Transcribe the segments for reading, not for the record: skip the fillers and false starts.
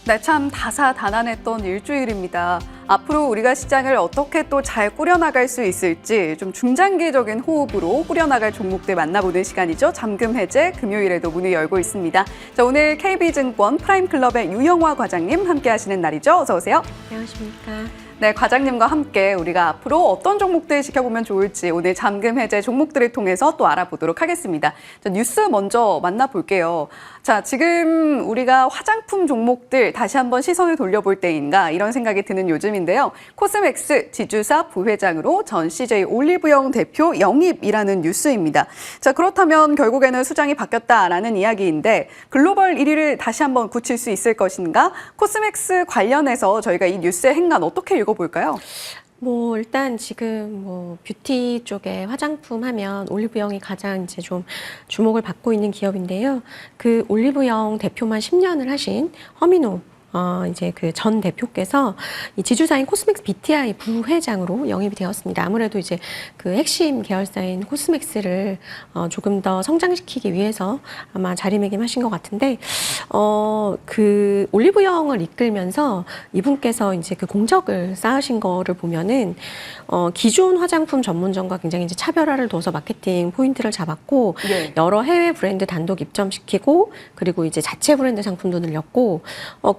네, 참 다사다난했던 일주일입니다. 앞으로 우리가 시장을 어떻게 또 잘 꾸려나갈 수 있을지 좀 중장기적인 호흡으로 꾸려나갈 종목들 만나보는 시간이죠. 잠금 해제 금요일에도 문을 열고 있습니다. 자, 오늘 KB증권 프라임클럽의 유영화 과장님 함께 하시는 날이죠. 어서 오세요. 안녕하십니까. 네, 과장님과 함께 우리가 앞으로 어떤 종목들 지켜보면 좋을지 오늘 잠금 해제 종목들을 통해서 또 알아보도록 하겠습니다. 자, 뉴스 먼저 만나볼게요. 자, 지금 우리가 화장품 종목들 다시 한번 시선을 돌려볼 때인가 이런 생각이 드는 요즘인데요. 코스맥스 지주사 부회장으로 전 CJ 올리브영 대표 영입이라는 뉴스입니다. 자, 그렇다면 결국에는 수장이 바뀌었다라는 이야기인데 글로벌 1위를 다시 한번 굳힐 수 있을 것인가? 코스맥스 관련해서 저희가 이 뉴스의 행간 어떻게 읽어볼까요? 일단 지금 뷰티 쪽에 화장품 하면 올리브영이 가장 이제 좀 주목을 받고 있는 기업인데요. 그 올리브영 대표만 10년을 하신 허민호 이제 그 전 대표께서 이 지주사인 코스맥스 BTI 부회장으로 영입이 되었습니다. 아무래도 이제 그 핵심 계열사인 코스맥스를 조금 더 성장시키기 위해서 아마 자리매김하신 것 같은데, 그 올리브영을 이끌면서 이분께서 이제 그 공적을 쌓으신 거를 보면은 기존 화장품 전문점과 굉장히 이제 차별화를 둬서 마케팅 포인트를 잡았고, 네. 여러 해외 브랜드 단독 입점시키고, 그리고 이제 자체 브랜드 상품도 늘렸고,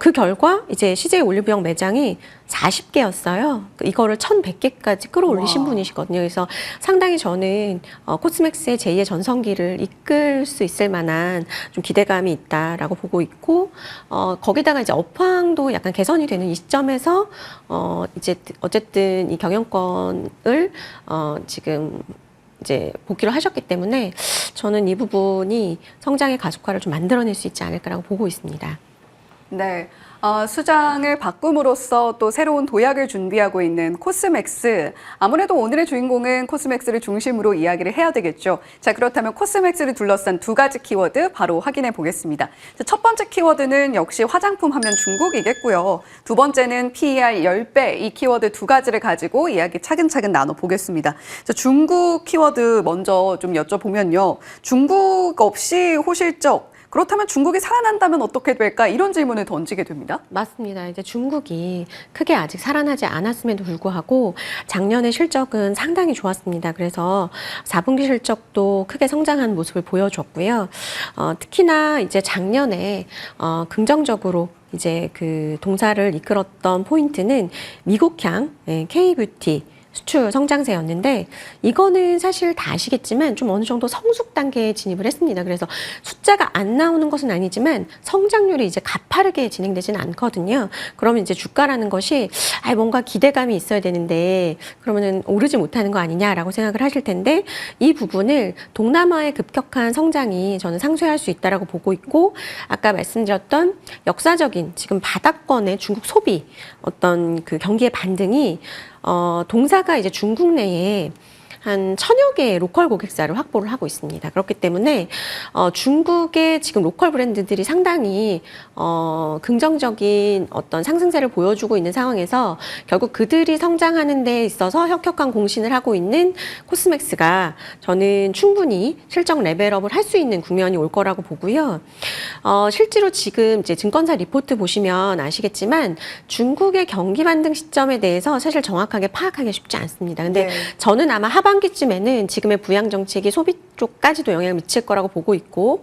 그 결과 이제 CJ 올리브영 매장이 40개였어요. 이거를 1,100개까지 끌어올리신 와. 분이시거든요. 그래서 상당히 저는 코스맥스의 제2의 전성기를 이끌 수 있을 만한 좀 기대감이 있다라고 보고 있고, 거기다가 이제 업황도 약간 개선이 되는 이 시점에서 이제 어쨌든 이 경영권을 지금 이제 복귀를 하셨기 때문에 저는 이 부분이 성장의 가속화를 좀 만들어낼 수 있지 않을까라고 보고 있습니다. 네. 수장을 바꿈으로써 또 새로운 도약을 준비하고 있는 코스맥스. 아무래도 오늘의 주인공은 코스맥스를 중심으로 이야기를 해야 되겠죠. 자, 그렇다면 코스맥스를 둘러싼 두 가지 키워드 바로 확인해 보겠습니다. 자, 첫 번째 키워드는 역시 화장품 하면 중국이겠고요. 두 번째는 PER 10배 이 키워드 두 가지를 가지고 이야기 차근차근 나눠보겠습니다. 자, 중국 키워드 먼저 좀 여쭤보면요. 중국 없이 호실적. 그렇다면 중국이 살아난다면 어떻게 될까? 이런 질문을 던지게 됩니다. 맞습니다. 이제 중국이 크게 아직 살아나지 않았음에도 불구하고 작년에 실적은 상당히 좋았습니다. 그래서 4분기 실적도 크게 성장한 모습을 보여줬고요. 특히나 이제 작년에 긍정적으로 이제 그 동사를 이끌었던 포인트는 미국향 K뷰티 수출 성장세였는데, 이거는 사실 다 아시겠지만 좀 어느 정도 성숙 단계에 진입을 했습니다. 그래서 숫자가 안 나오는 것은 아니지만 성장률이 이제 가파르게 진행되지는 않거든요. 그러면 이제 주가라는 것이 뭔가 기대감이 있어야 되는데 그러면은 오르지 못하는 거 아니냐라고 생각을 하실 텐데, 이 부분을 동남아의 급격한 성장이 저는 상쇄할 수 있다라고 보고 있고, 아까 말씀드렸던 역사적인 지금 바닥권의 중국 소비 어떤 그 경기의 반등이 동사가 이제 중국 내에 한 1000여 개의 로컬 고객사를 확보를 하고 있습니다. 그렇기 때문에 중국의 지금 로컬 브랜드들이 상당히 긍정적인 어떤 상승세를 보여주고 있는 상황에서 결국 그들이 성장하는 데 있어서 혁혁한 공신을 하고 있는 코스맥스가 저는 충분히 실적 레벨업을 할 수 있는 국면이 올 거라고 보고요. 실제로 지금 이제 증권사 리포트 보시면 아시겠지만 중국의 경기 반등 시점에 대해서 사실 정확하게 파악하기 쉽지 않습니다. 근데 네. 저는 아마 하반기쯤에는 지금의 부양 정책이 소비 쪽까지도 영향을 미칠 거라고 보고 있고,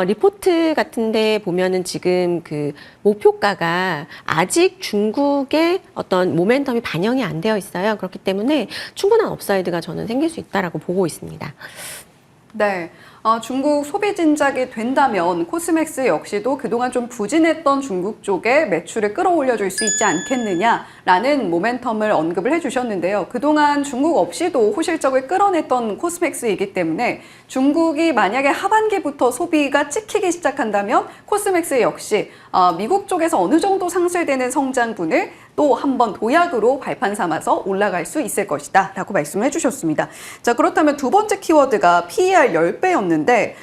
리포트 같은데 보면은 지금 그 목표가가 아직 중국의 어떤 모멘텀이 반영이 안 되어 있어요. 그렇기 때문에 충분한 업사이드가 저는 생길 수 있다라고 보고 있습니다. 네. 중국 소비 진작이 된다면 코스맥스 역시도 그동안 좀 부진했던 중국 쪽에 매출을 끌어올려줄 수 있지 않겠느냐라는 모멘텀을 언급을 해주셨는데요. 그동안 중국 없이도 호실적을 끌어냈던 코스맥스이기 때문에 중국이 만약에 하반기부터 소비가 찍히기 시작한다면 코스맥스 역시 미국 쪽에서 어느 정도 상쇄되는 성장분을 또 한 번 도약으로 발판 삼아서 올라갈 수 있을 것이다 라고 말씀을 해주셨습니다. 자, 그렇다면 두 번째 키워드가 PER 10배였는데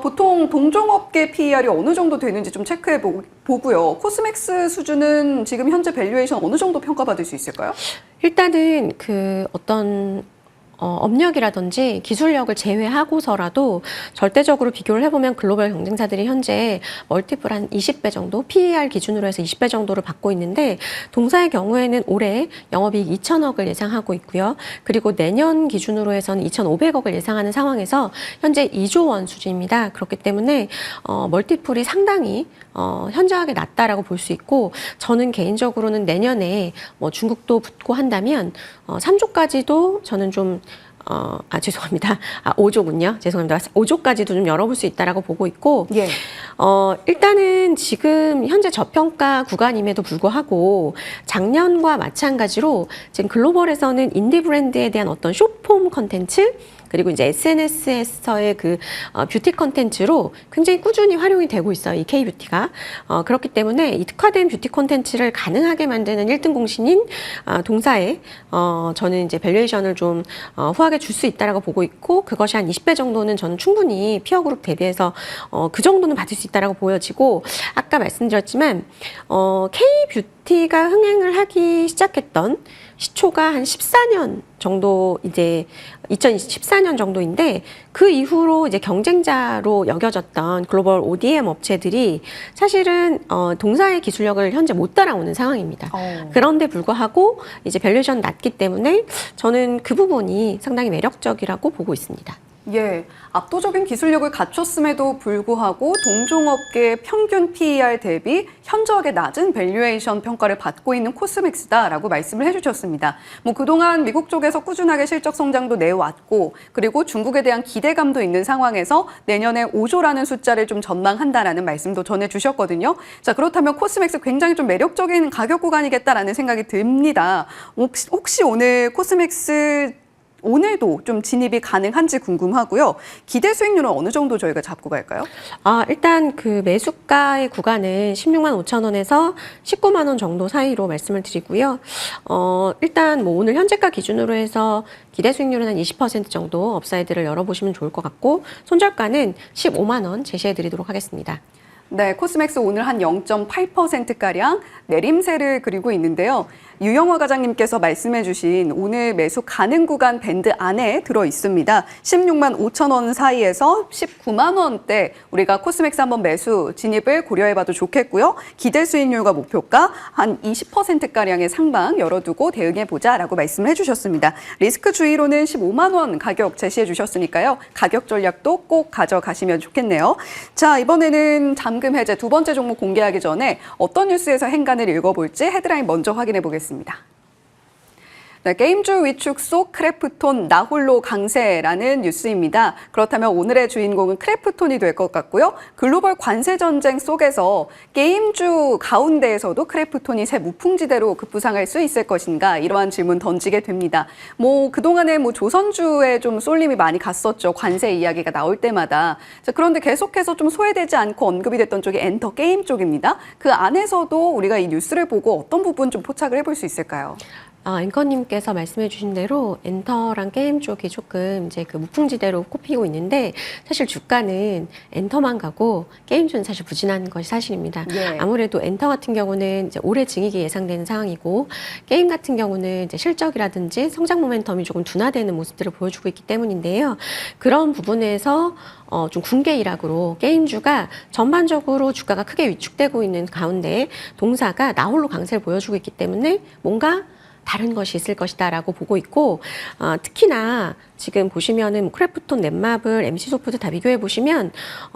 보통 동종업계 PER이 어느 정도 되는지 좀 체크해 보고요. 코스맥스 수준은 지금 현재 밸류에이션 어느 정도 평가받을 수 있을까요? 일단은 그 어떤 업력이라든지 기술력을 제외하고서라도 절대적으로 비교를 해보면 글로벌 경쟁사들이 현재 멀티플 한 20배 정도, PER 기준으로 해서 20배 정도를 받고 있는데 동사의 경우에는 올해 영업이익 2천억을 예상하고 있고요. 그리고 내년 기준으로 해서는 2,500억을 예상하는 상황에서 현재 2조 원 수준입니다. 그렇기 때문에 멀티플이 상당히 현저하게 낮다라고 볼 수 있고 저는 개인적으로는 내년에 뭐 중국도 붙고 한다면 3조까지도 저는 좀 죄송합니다. 5조군요. 죄송합니다. 5조까지도 좀 열어볼 수 있다라고 보고 있고, 예. 일단은 지금 현재 저평가 구간임에도 불구하고 작년과 마찬가지로 지금 글로벌에서는 인디 브랜드에 대한 어떤 숏폼 컨텐츠 그리고 이제 SNS에서의 그 뷰티 컨텐츠로 굉장히 꾸준히 활용이 되고 있어요. 이 K뷰티가. 그렇기 때문에 이 특화된 뷰티 컨텐츠를 가능하게 만드는 1등 공신인 동사에 저는 이제 밸류에이션을 좀 후하게 줄 수 있다라고 보고 있고 그것이 한 20배 정도는 저는 충분히 피어그룹 대비해서 그 정도는 받을 수 있다라고 보여지고 아까 말씀드렸지만 K뷰티가 흥행을 하기 시작했던 시초가 한 14년 정도 이제 2014년 정도인데 그 이후로 이제 경쟁자로 여겨졌던 글로벌 ODM 업체들이 사실은 동사의 기술력을 현재 못 따라오는 상황입니다. 그런데 불구하고 이제 밸류에이션 낮기 때문에 저는 그 부분이 상당히 매력적이라고 보고 있습니다. 예, 압도적인 기술력을 갖췄음에도 불구하고 동종업계의 평균 PER 대비 현저하게 낮은 밸류에이션 평가를 받고 있는 코스맥스다라고 말씀을 해주셨습니다. 뭐 그동안 미국 쪽에서 꾸준하게 실적 성장도 내왔고 그리고 중국에 대한 기대감도 있는 상황에서 내년에 5조라는 숫자를 좀 전망한다라는 말씀도 전해주셨거든요. 자, 그렇다면 코스맥스 굉장히 좀 매력적인 가격 구간이겠다라는 생각이 듭니다. 혹시 오늘 코스맥스 오늘도 좀 진입이 가능한지 궁금하고요. 기대 수익률은 어느 정도 저희가 잡고 갈까요? 일단 그 매수가의 구간은 16만 5천 원에서 19만 원 정도 사이로 말씀을 드리고요. 일단 뭐 오늘 현재가 기준으로 해서 기대 수익률은 한 20% 정도 업사이드를 열어보시면 좋을 것 같고 손절가는 15만 원 제시해 드리도록 하겠습니다. 네, 코스맥스 오늘 한 0.8%가량 내림세를 그리고 있는데요. 유영화 과장님께서 말씀해 주신 오늘 매수 가능 구간 밴드 안에 들어 있습니다. 16만 5천 원 사이에서 19만 원대 우리가 코스맥스 한번 매수 진입을 고려해봐도 좋겠고요. 기대 수익률과 목표가 한 20%가량의 상방 열어두고 대응해보자라고 말씀을 해주셨습니다. 리스크 주의로는 15만 원 가격 제시해 주셨으니까요. 가격 전략도 꼭 가져가시면 좋겠네요. 자, 이번에는 잠금 해제 두 번째 종목 공개하기 전에 어떤 뉴스에서 행간을 읽어볼지 헤드라인 먼저 확인해 보겠습니다. 네, 게임주 위축 속 크래프톤 나홀로 강세라는 뉴스입니다. 그렇다면 오늘의 주인공은 크래프톤이 될 것 같고요. 글로벌 관세 전쟁 속에서 게임주 가운데에서도 크래프톤이 새 무풍지대로 급부상할 수 있을 것인가 이러한 질문 던지게 됩니다. 뭐 그동안에 뭐 조선주에 좀 쏠림이 많이 갔었죠. 관세 이야기가 나올 때마다. 자, 그런데 계속해서 좀 소외되지 않고 언급이 됐던 쪽이 엔터 게임 쪽입니다. 그 안에서도 우리가 이 뉴스를 보고 어떤 부분 좀 포착을 해볼 수 있을까요? 앵커님께서 말씀해 주신 대로 엔터랑 게임 쪽이 조금 이제 그 무풍지대로 꼽히고 있는데 사실 주가는 엔터만 가고 게임주는 사실 부진한 것이 사실입니다. 예. 아무래도 엔터 같은 경우는 이제 올해 증익이 예상되는 상황이고 게임 같은 경우는 이제 실적이라든지 성장 모멘텀이 조금 둔화되는 모습들을 보여주고 있기 때문인데요. 그런 부분에서 좀 군계 일학으로 게임주가 전반적으로 주가가 크게 위축되고 있는 가운데 동사가 나홀로 강세를 보여주고 있기 때문에 뭔가 다른 것이 있을 것이다라고 보고 있고 특히나 지금 보시면은 크래프톤, 넷마블, MC소프트 다 비교해 보시면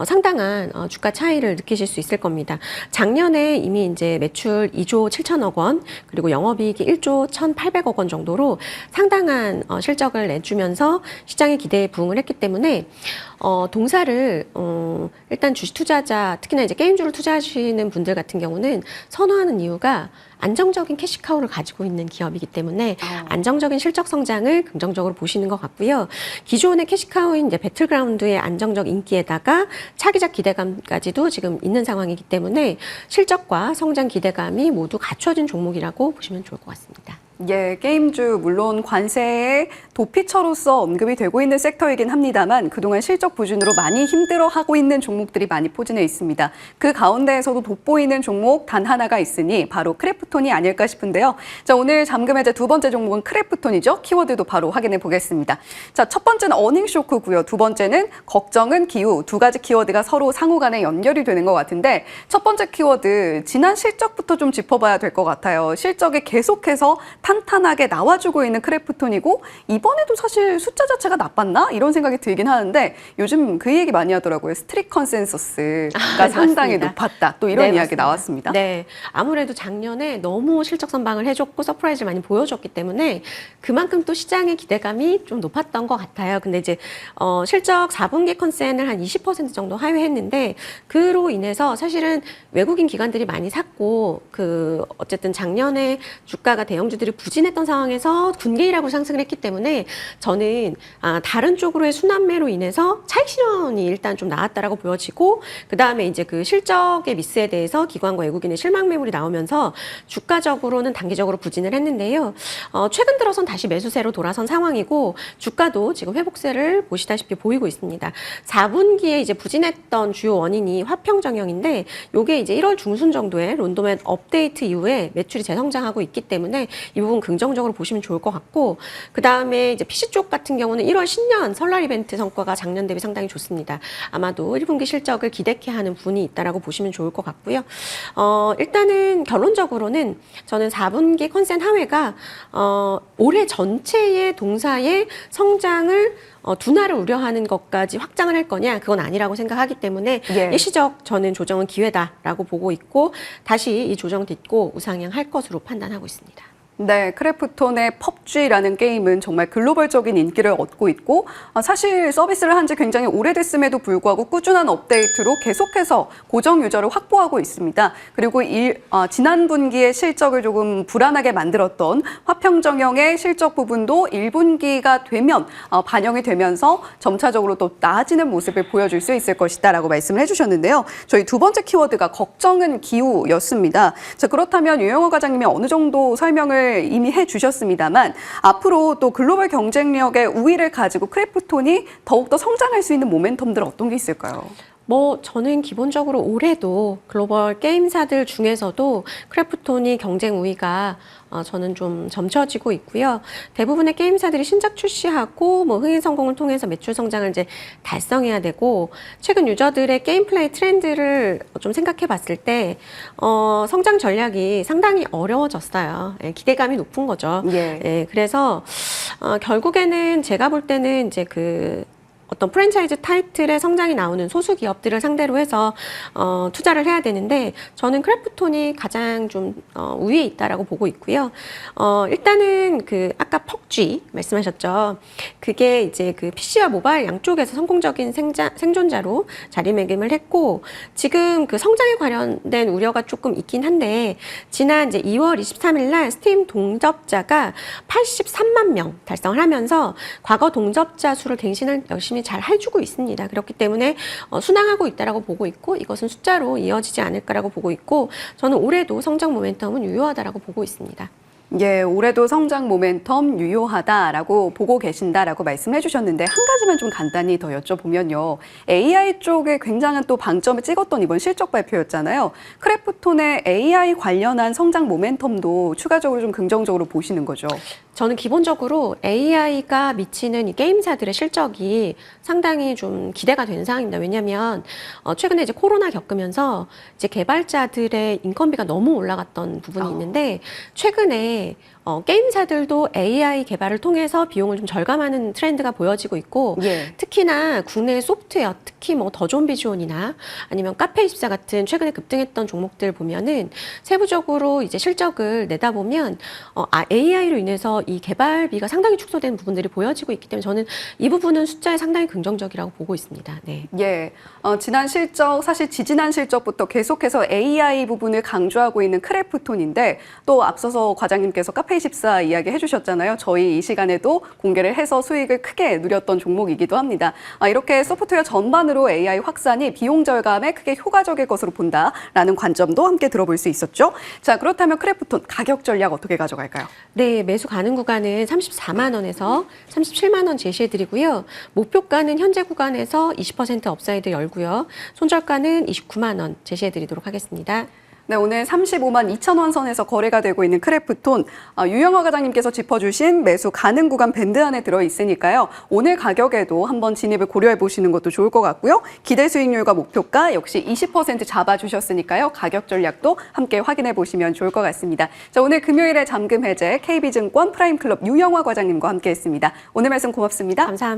상당한 주가 차이를 느끼실 수 있을 겁니다. 작년에 이미 이제 매출 2조 7천억 원 그리고 영업이익이 1조 1,800억 원 정도로 상당한 실적을 내주면서 시장의 기대에 부응을 했기 때문에 동사를 일단 주식 투자자 특히나 이제 게임주를 투자하시는 분들 같은 경우는 선호하는 이유가 안정적인 캐시카우를 가지고 있는 기업이기 때문에 안정적인 실적 성장을 긍정적으로 보시는 것 같고요. 기존의 캐시카우인 이제 배틀그라운드의 안정적 인기에다가 차기작 기대감까지도 지금 있는 상황이기 때문에 실적과 성장 기대감이 모두 갖춰진 종목이라고 보시면 좋을 것 같습니다. 예, 게임주 물론 관세의 도피처로서 언급이 되고 있는 섹터이긴 합니다만 그동안 실적 부진으로 많이 힘들어하고 있는 종목들이 많이 포진해 있습니다. 그 가운데에서도 돋보이는 종목 단 하나가 있으니 바로 크래프톤이 아닐까 싶은데요. 자, 오늘 잠금 해제 두 번째 종목은 크래프톤이죠. 키워드도 바로 확인해 보겠습니다. 자, 첫 번째는 어닝 쇼크고요. 두 번째는 걱정은 기후. 두 가지 키워드가 서로 상호 간에 연결이 되는 것 같은데 첫 번째 키워드 지난 실적부터 좀 짚어봐야 될 것 같아요. 실적이 계속해서 탄탄하게 나와주고 있는 크래프톤이고 이번에도 사실 숫자 자체가 나빴나? 이런 생각이 들긴 하는데 요즘 그 얘기 많이 하더라고요. 스트릿 컨센서스가 상당히 맞습니다. 높았다. 또 이런 네, 이야기 맞습니다. 나왔습니다. 네, 아무래도 작년에 너무 실적 선방을 해줬고 서프라이즈를 많이 보여줬기 때문에 그만큼 또 시장의 기대감이 좀 높았던 것 같아요. 근데 이제 실적 4분기 컨센을 한 20% 정도 하회했는데 그로 인해서 사실은 외국인 기관들이 많이 샀고 어쨌든 작년에 주가가 대형주들이 부진했던 상황에서 분기이라고 상승을 했기 때문에 저는 다른 쪽으로의 순환매로 인해서 차익 실현이 일단 좀 나왔다라고 보여지고 그 다음에 이제 그 실적의 미스에 대해서 기관과 외국인의 실망 매물이 나오면서 주가적으로는 단기적으로 부진을 했는데요. 최근 들어선 다시 매수세로 돌아선 상황이고 주가도 지금 회복세를 보시다시피 보이고 있습니다. 4분기에 이제 부진했던 주요 원인이 화평 정형인데 요게 이제 1월 중순 정도에 론도맨 업데이트 이후에 매출이 재성장하고 있기 때문에 이 부분 긍정적으로 보시면 좋을 것 같고 그 다음에 이제 PC 쪽 같은 경우는 1월 신년 설날 이벤트 성과가 작년 대비 상당히 좋습니다. 아마도 1분기 실적을 기대케 하는 부분이 있다라고 보시면 좋을 것 같고요. 일단은 결론적으로는 저는 4분기 컨센 하회가 올해 전체의 동사의 성장을 둔화를 우려하는 것까지 확장을 할 거냐 그건 아니라고 생각하기 때문에 예. 일시적 저는 조정은 기회다라고 보고 있고 다시 이 조정 딛고 우상향할 것으로 판단하고 있습니다. 네, 크래프톤의 펍지라는 게임은 정말 글로벌적인 인기를 얻고 있고 사실 서비스를 한 지 굉장히 오래됐음에도 불구하고 꾸준한 업데이트로 계속해서 고정 유저를 확보하고 있습니다. 그리고 지난 분기의 실적을 조금 불안하게 만들었던 화평정형의 실적 부분도 1분기가 되면 반영이 되면서 점차적으로 또 나아지는 모습을 보여줄 수 있을 것이다라고 말씀을 해주셨는데요. 저희 두 번째 키워드가 걱정은 기후였습니다. 자, 그렇다면 유영호 과장님이 어느 정도 설명을 이미 해주셨습니다만 앞으로 또 글로벌 경쟁력의 우위를 가지고 크래프톤이 더욱더 성장할 수 있는 모멘텀들 어떤 게 있을까요? 저는 기본적으로 올해도 글로벌 게임사들 중에서도 크래프톤이 경쟁 우위가 저는 좀 점쳐지고 있고요. 대부분의 게임사들이 신작 출시하고 흥행 성공을 통해서 매출 성장을 이제 달성해야 되고 최근 유저들의 게임 플레이 트렌드를 좀 생각해 봤을 때 성장 전략이 상당히 어려워졌어요. 예, 기대감이 높은 거죠. 예. 예, 그래서 결국에는 제가 볼 때는 이제 어떤 프랜차이즈 타이틀의 성장이 나오는 소수 기업들을 상대로 해서 투자를 해야 되는데 저는 크래프톤이 가장 좀 우위에 있다라고 보고 있고요. 일단은 아까 펍지 말씀하셨죠. 그게 이제 PC와 모바일 양쪽에서 성공적인 생존자로 자리매김을 했고 지금 성장에 관련된 우려가 조금 있긴 한데 지난 이제 2월 23일 날 스팀 동접자가 83만 명 달성을 하면서 과거 동접자 수를 갱신을 열심히 잘 해주고 있습니다. 그렇기 때문에 순항하고 있다라고 보고 있고 이것은 숫자로 이어지지 않을까라고 보고 있고 저는 올해도 성장 모멘텀은 유효하다라고 보고 있습니다. 예, 올해도 성장 모멘텀 유효하다라고 보고 계신다라고 말씀해 주셨는데 한 가지만 좀 간단히 더 여쭤보면요. AI 쪽에 굉장한 또 방점을 찍었던 이번 실적 발표였잖아요. 크래프톤의 AI 관련한 성장 모멘텀도 추가적으로 좀 긍정적으로 보시는 거죠? 저는 기본적으로 AI가 미치는 이 게임사들의 실적이 상당히 좀 기대가 되는 상황입니다. 왜냐하면 최근에 이제 코로나 겪으면서 이제 개발자들의 인건비가 너무 올라갔던 부분이 있는데 최근에 게임사들도 AI 개발을 통해서 비용을 좀 절감하는 트렌드가 보여지고 있고 예. 특히나 국내 소프트웨어, 특히 더 좋은 비주얼이나 아니면 카페24 같은 최근에 급등했던 종목들 보면은 세부적으로 이제 실적을 내다보면 AI로 인해서 이 개발비가 상당히 축소된 부분들이 보여지고 있기 때문에 저는 이 부분은 숫자에 상당히 긍정적이라고 보고 있습니다. 네. 예, 지난 실적, 사실 지지난 실적부터 계속해서 AI 부분을 강조하고 있는 크래프톤인데 또 앞서서 과장님께서 카페 K14 이야기 해주셨잖아요. 저희 이 시간에도 공개를 해서 수익을 크게 누렸던 종목이기도 합니다. 이렇게 소프트웨어 전반으로 AI 확산이 비용 절감에 크게 효과적일 것으로 본다라는 관점도 함께 들어볼 수 있었죠. 자, 그렇다면 크래프톤 가격 전략 어떻게 가져갈까요? 네, 매수 가능 구간은 34만 원에서 37만 원 제시해드리고요. 목표가는 현재 구간에서 20% 업사이드 열고요. 손절가는 29만 원 제시해드리도록 하겠습니다. 네, 오늘 35만 2천 원 선에서 거래가 되고 있는 크래프톤, 유영화 과장님께서 짚어주신 매수 가능 구간 밴드 안에 들어있으니까요. 오늘 가격에도 한번 진입을 고려해 보시는 것도 좋을 것 같고요. 기대 수익률과 목표가 역시 20% 잡아주셨으니까요. 가격 전략도 함께 확인해 보시면 좋을 것 같습니다. 자, 오늘 금요일에 잠금 해제 KB증권 프라임클럽 유영화 과장님과 함께했습니다. 오늘 말씀 고맙습니다. 감사합니다.